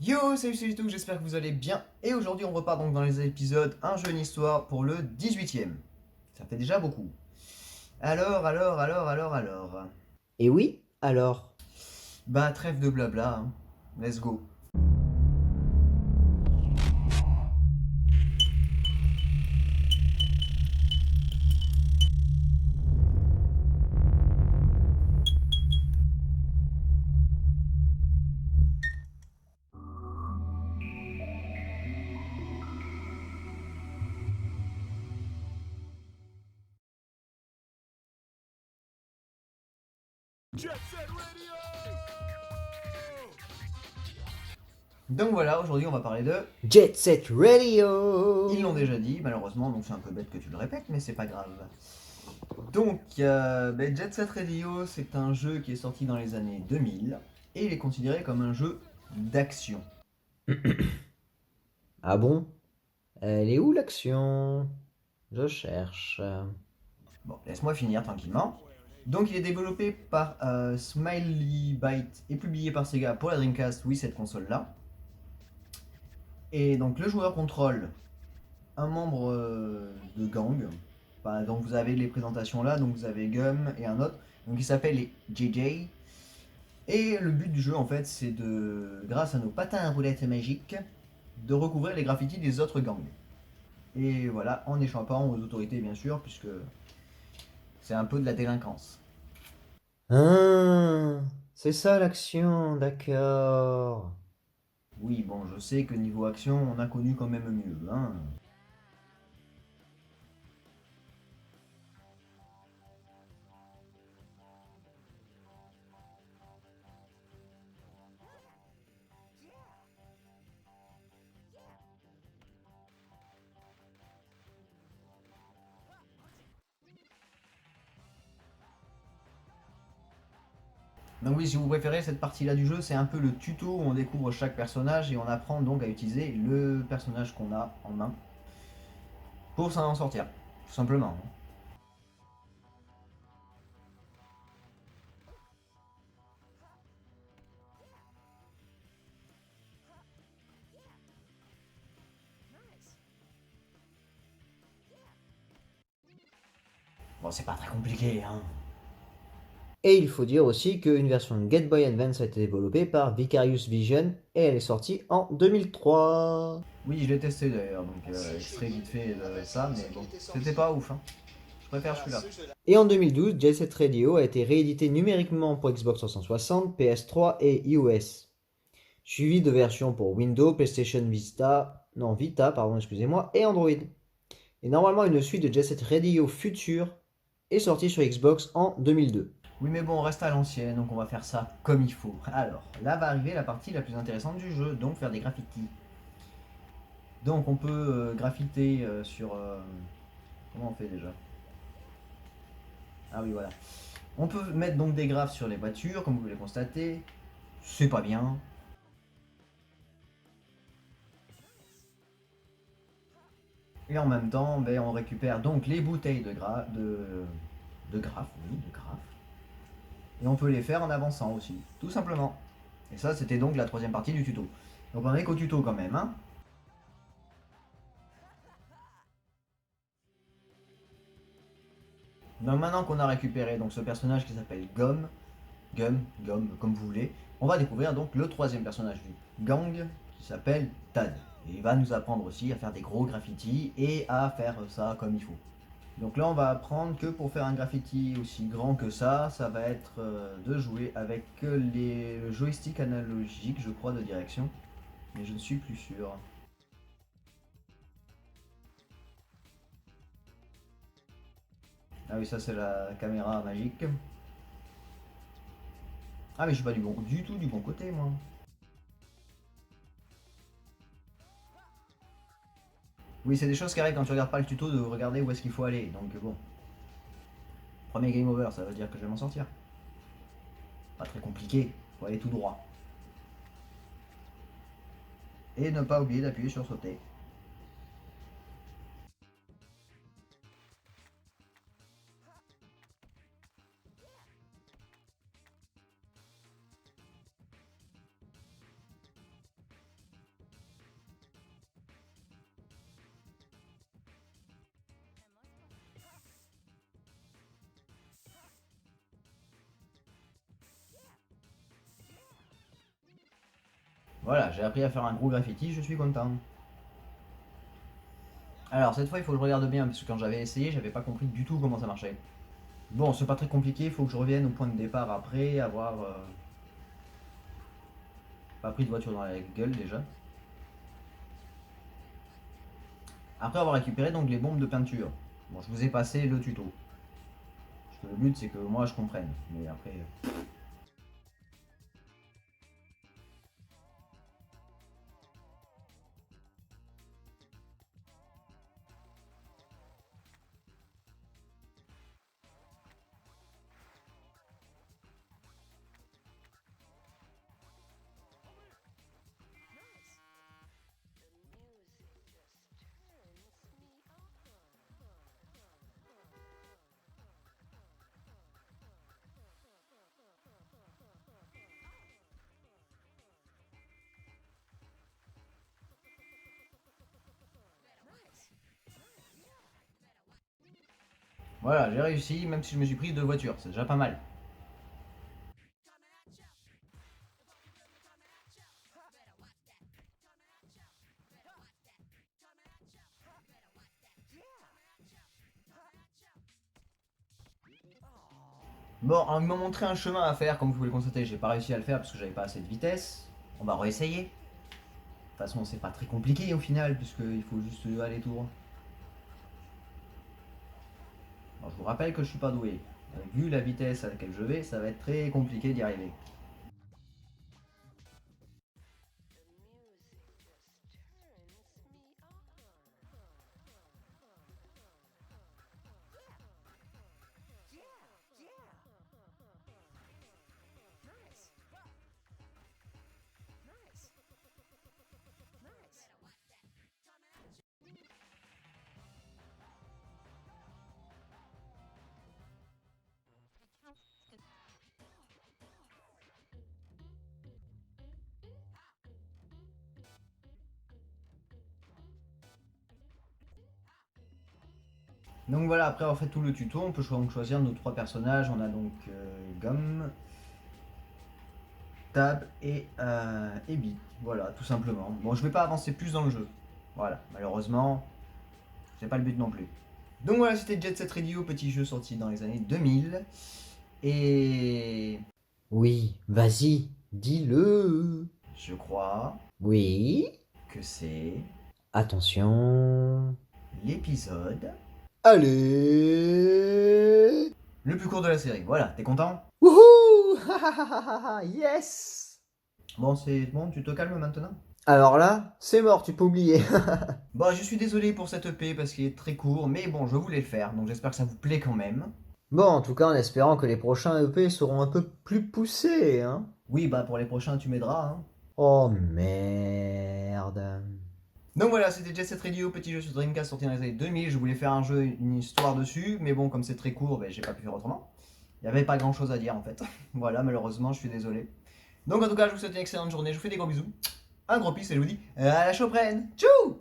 Yo, salut tout, j'espère que vous allez bien. Et aujourd'hui, on repart donc dans les épisodes Un jeu, une histoire pour le 18e. Ça fait déjà beaucoup. Alors. Et oui, alors. Bah, trêve de blabla, hein. Let's go. Donc voilà, aujourd'hui, on va parler de. Jet Set Radio. Ils l'ont déjà dit, malheureusement, donc c'est un peu bête que tu le répètes, mais c'est pas grave. Donc, Jet Set Radio, c'est un jeu qui est sorti dans les années 2000 et il est considéré comme un jeu d'action. Ah bon? Elle est où l'action? Je cherche. Bon, laisse-moi finir tranquillement. Donc il est développé par Smiley Byte et publié par Sega pour la Dreamcast, oui cette console là. Et donc le joueur contrôle un membre de gang. Enfin, donc vous avez les présentations là, donc vous avez Gum et un autre, donc il s'appelle les JJ. Et le but du jeu en fait c'est de, grâce à nos patins à roulettes magiques, de recouvrir les graffitis des autres gangs. Et voilà, en échappant aux autorités bien sûr, puisque c'est un peu de la délinquance. Ah, c'est ça l'action, d'accord. Oui, bon, je sais que niveau action, on a connu quand même mieux, hein. Donc oui, si vous préférez, cette partie-là du jeu, c'est un peu le tuto où on découvre chaque personnage et on apprend donc à utiliser le personnage qu'on a en main pour s'en sortir, tout simplement. Bon, c'est pas très compliqué, hein. Et il faut dire aussi qu'une version Game Boy Advance a été développée par Vicarious Vision et elle est sortie en 2003. Oui, je l'ai testé d'ailleurs, donc extrait vite fait de ça, mais bon, c'était pas ouf, hein. Je préfère celui-là. Et en 2012, Jet Set Radio a été réédité numériquement pour Xbox 360, PS3 et iOS, suivi de versions pour Windows, PlayStation Vita, non Vita, pardon, excusez-moi, et Android. Et normalement, une suite de Jet Set Radio future est sortie sur Xbox en 2002. Oui, mais bon, on reste à l'ancienne, donc on va faire ça comme il faut. Alors, là va arriver la partie la plus intéressante du jeu, donc faire des graffitis. Donc on peut graffiter sur... comment on fait déjà? Ah oui, voilà. On peut mettre donc des graphes sur les voitures, comme vous pouvez le constater. C'est pas bien. Et en même temps, ben, on récupère donc les bouteilles de graphes, oui, de graphes. Et on peut les faire en avançant aussi, tout simplement. Et ça, c'était donc la troisième partie du tuto. Donc on est qu'au tuto quand même, hein. Donc maintenant qu'on a récupéré donc ce personnage qui s'appelle Gum, comme vous voulez, on va découvrir donc le troisième personnage du gang qui s'appelle Tad. Et il va nous apprendre aussi à faire des gros graffitis et à faire ça comme il faut. Donc là on va apprendre que pour faire un graffiti aussi grand que ça va être de jouer avec les joysticks analogiques je crois de direction. Mais je ne suis plus sûr. Ah oui ça c'est la caméra magique. Ah mais je suis pas du tout du bon côté moi. Oui c'est des choses qui arrivent quand tu regardes pas le tuto de regarder où est-ce qu'il faut aller. Donc bon. Premier game over, ça veut dire que je vais m'en sortir. Pas très compliqué, faut aller tout droit. Et ne pas oublier d'appuyer sur sauter. Voilà, j'ai appris à faire un gros graffiti, je suis content. Alors cette fois il faut que je regarde bien, parce que quand j'avais essayé, j'avais pas compris du tout comment ça marchait. Bon, c'est pas très compliqué, il faut que je revienne au point de départ après avoir pas pris de voiture dans la gueule déjà. Après avoir récupéré donc les bombes de peinture. Bon, je vous ai passé le tuto. Parce que le but c'est que moi je comprenne. Mais après... Voilà, j'ai réussi, même si je me suis pris 2 voitures, c'est déjà pas mal. Bon, ils m'ont montré un chemin à faire, comme vous pouvez le constater, j'ai pas réussi à le faire parce que j'avais pas assez de vitesse. On va réessayer. De toute façon, c'est pas très compliqué au final, puisqu'il faut juste aller tout droit. Alors, je vous rappelle que je suis pas doué. Vu la vitesse à laquelle je vais, ça va être très compliqué d'y arriver. Donc voilà, après avoir fait tout le tuto, on peut donc choisir nos 3 personnages. On a donc Gum, Tab et Bi. Voilà, tout simplement. Bon, je vais pas avancer plus dans le jeu. Voilà, malheureusement, c'est pas le but non plus. Donc voilà, c'était Jet Set Radio, petit jeu sorti dans les années 2000. Et Oui, vas-y, dis-le. je crois Oui, que c'est attention. l'épisode Allez. le plus court de la série. Voilà, t'es content? Wouhou. Yes. Bon, c'est bon, tu te calmes maintenant? Alors là, c'est mort, tu peux oublier. Bon, je suis désolé pour cette EP parce qu'il est très court, mais bon, je voulais le faire, donc j'espère que ça vous plaît quand même. Bon, en tout cas, en espérant que les prochains EP seront un peu plus poussés, hein. Oui, bah pour les prochains, tu m'aideras, hein. Oh merde. Donc voilà, c'était Jet Set Radio, petit jeu sur Dreamcast sorti dans les années 2000. Je voulais faire un jeu, une histoire dessus, mais bon, comme c'est très court, ben, j'ai pas pu faire autrement. Il n'y avait pas grand chose à dire en fait. Voilà, malheureusement, je suis désolé. Donc en tout cas, je vous souhaite une excellente journée, je vous fais des gros bisous, un gros peace et je vous dis à la prochaine. Tchou!